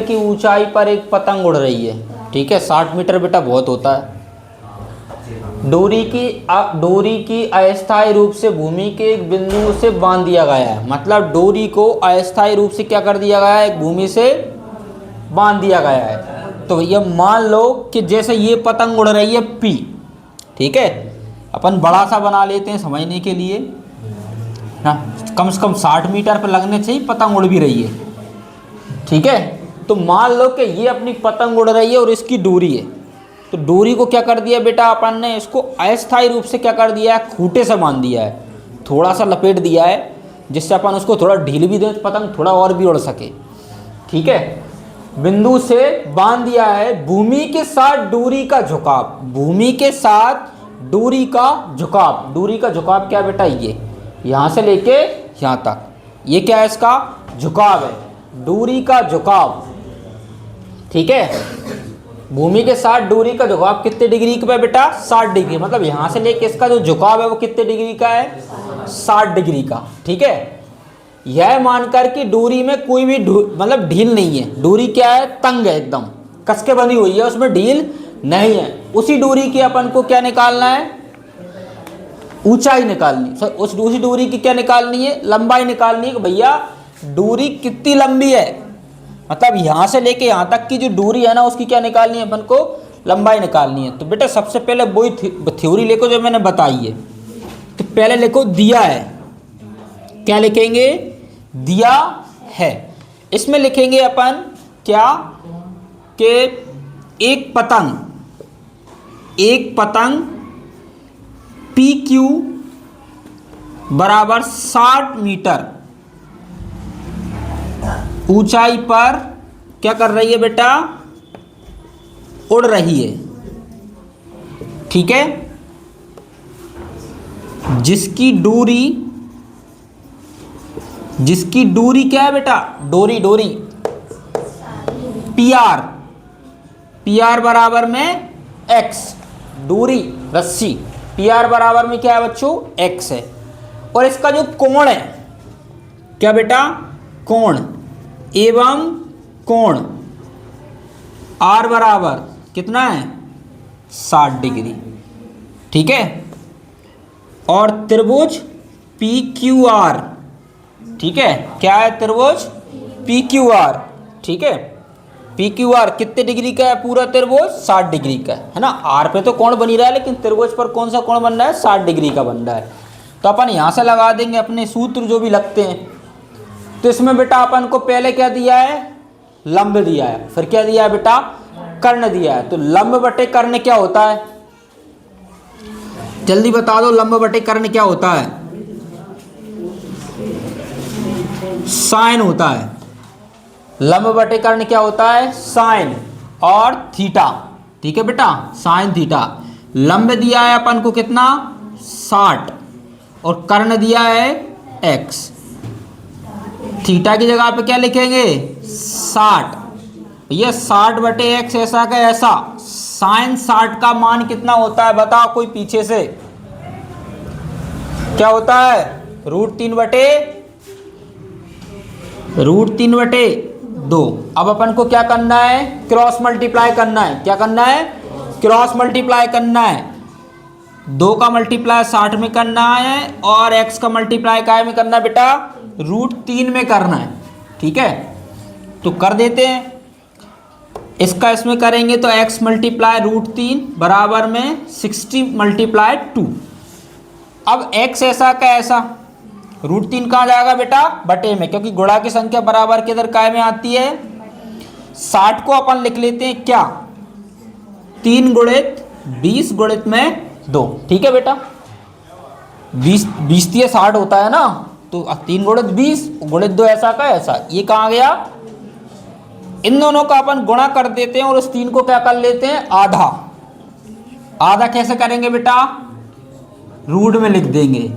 की ऊंचाई पर एक पतंग उड़ रही है, ठीक है। 60 मीटर बेटा बहुत होता है। डोरी की अस्थायी रूप से भूमि के एक बिंदु से बांध दिया गया है, मतलब डोरी को अस्थायी रूप से क्या कर दिया गया है, भूमि से बांध दिया गया है। तो ये मान लो कि जैसे ये पतंग उड़ रही है P, ठीक है। अपन बड़ा सा बना लेते हैं समझने के लिए, हाँ, कम से कम 60 मीटर पर लगने चाहिए, पतंग उड़ भी रही है, ठीक है। तो मान लो कि ये अपनी पतंग उड़ रही है और इसकी डोरी है। तो डोरी को क्या कर दिया बेटा अपन ने, इसको अस्थायी रूप से क्या कर दिया है, खूंटे से बांध दिया है, थोड़ा सा लपेट दिया है, जिससे अपन उसको थोड़ा ढील भी दें, पतंग थोड़ा और भी उड़ सके, ठीक है। बिंदु से बांध दिया है। भूमि के साथ डोरी का झुकाव, भूमि के साथ डोरी का झुकाव, डोरी का झुकाव क्या बेटा, ये यहाँ से लेके यहाँ तक, ये क्या है, इसका झुकाव है, डोरी का झुकाव, ठीक है। भूमि के साथ डोरी का झुकाव कितने डिग्री का है बेटा, 60 डिग्री, मतलब यहाँ से लेके इसका जो झुकाव है वो कितने डिग्री का है, 60 डिग्री का, ठीक है। यह मानकर कि डोरी में कोई भी मतलब ढील नहीं है, डोरी क्या है, तंग है, एकदम कस के बनी हुई है, उसमें ढील नहीं है। उसी डोरी की अपन को क्या निकालना है, ऊंचाई निकालनी, उसी डोरी की क्या निकालनी है, लंबाई निकालनी है कि भैया डोरी कितनी लंबी है, मतलब यहाँ से लेके यहाँ तक की जो डोरी है ना, उसकी क्या निकालनी है, अपन को लंबाई निकालनी है। तो बेटा सबसे पहले वही थ्योरी लिखो जो मैंने बताई है। तो पहले लिखो दिया है, क्या लिखेंगे, दिया है। इसमें लिखेंगे अपन क्या कि एक पतंग PQ बराबर 60 मीटर ऊंचाई पर क्या कर रही है बेटा, उड़ रही है, ठीक है। जिसकी दूरी क्या है बेटा, डोरी PR बराबर में X, दूरी रस्सी PR बराबर में क्या है बच्चों, X है। और इसका जो कोण है क्या बेटा, कोण एवं कोण R बराबर कितना है, 60 डिग्री, ठीक है। और त्रिभुज PQR, ठीक है, क्या है त्रिभुज PQR, ठीक है। PQR कितने डिग्री का है, पूरा त्रिभुज 60 डिग्री का है ना। R पे तो कोण बनी रहा है, लेकिन त्रिभुज पर कौन सा कोण बन रहा है, 60 डिग्री का बन रहा है। तो अपन यहाँ से लगा देंगे अपने सूत्र जो भी लगते हैं। तो इसमें बेटा अपन को पहले क्या दिया है, लंब दिया है, फिर क्या दिया है बेटा, कर्ण दिया है। तो लंब बटे कर्ण क्या होता है, जल्दी बता दो, लंब बटे कर्ण क्या होता है, साइन होता है। लंब बटे कर्ण क्या होता है, साइन और थीटा, ठीक है बेटा, साइन थीटा। लंब दिया है अपन को कितना, 60 और कर्ण दिया है x। थीटा की जगह पे क्या लिखेंगे, 60, ये 60 बटे x ऐसा का ऐसा। साइन 60 का मान कितना होता है बताओ कोई पीछे से, क्या होता है, √3/2। अब अपन को क्या करना है, क्रॉस मल्टीप्लाई करना है, क्या करना है, क्रॉस मल्टीप्लाई करना है। 2 का मल्टीप्लाई 60 में करना है और x का मल्टीप्लाई काय में करना है बेटा, √3 में करना है, ठीक है। तो कर देते हैं, इसका इसमें करेंगे तो x मल्टीप्लाई √3 बराबर में 60 मल्टीप्लाई 2। अब x ऐसा का ऐसा, √3 कहाँ जाएगा बेटा, बटे में, क्योंकि गुणा की संख्या बराबर के इधर काय में आती है। 60 को अपन लिख लेते हैं क्या, 3 गुणित 20 गुणित में 2, ठीक है बेटा। 20 3 60 होता है ना, तो 3 गुणित 20 गुणित 2 ऐसा का ऐसा, ये कहाँ गया, इन दोनों का अपन गुणा कर देते हैं और उस 3 को क्या कर लेते हैं, आधा कैसे करेंगे बेटा, रूट में लिख देंगे।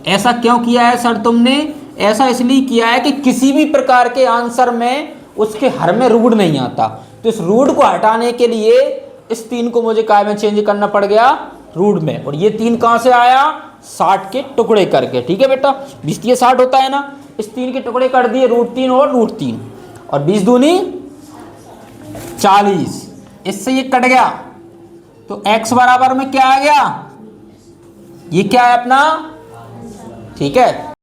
ऐसा क्यों किया है सर तुमने, ऐसा इसलिए किया है कि किसी भी प्रकार के आंसर में उसके हर में रूट नहीं आता, तो इस रूट को हटाने के लिए इस 3 को मुझे काय में चेंज करना पड़ गया, रूट में। और ये 3 कहाँ से आया, 60 के टुकड़े करके, ठीक है बेटा। 20 3 60 होता है ना, इस 3 के टुकड़े कर दिए, √3 और √3, और 20 दूनी 40, इससे ये कट गया तो x बराबर में क्या आ गया, ये क्या है अपना, ठीक है।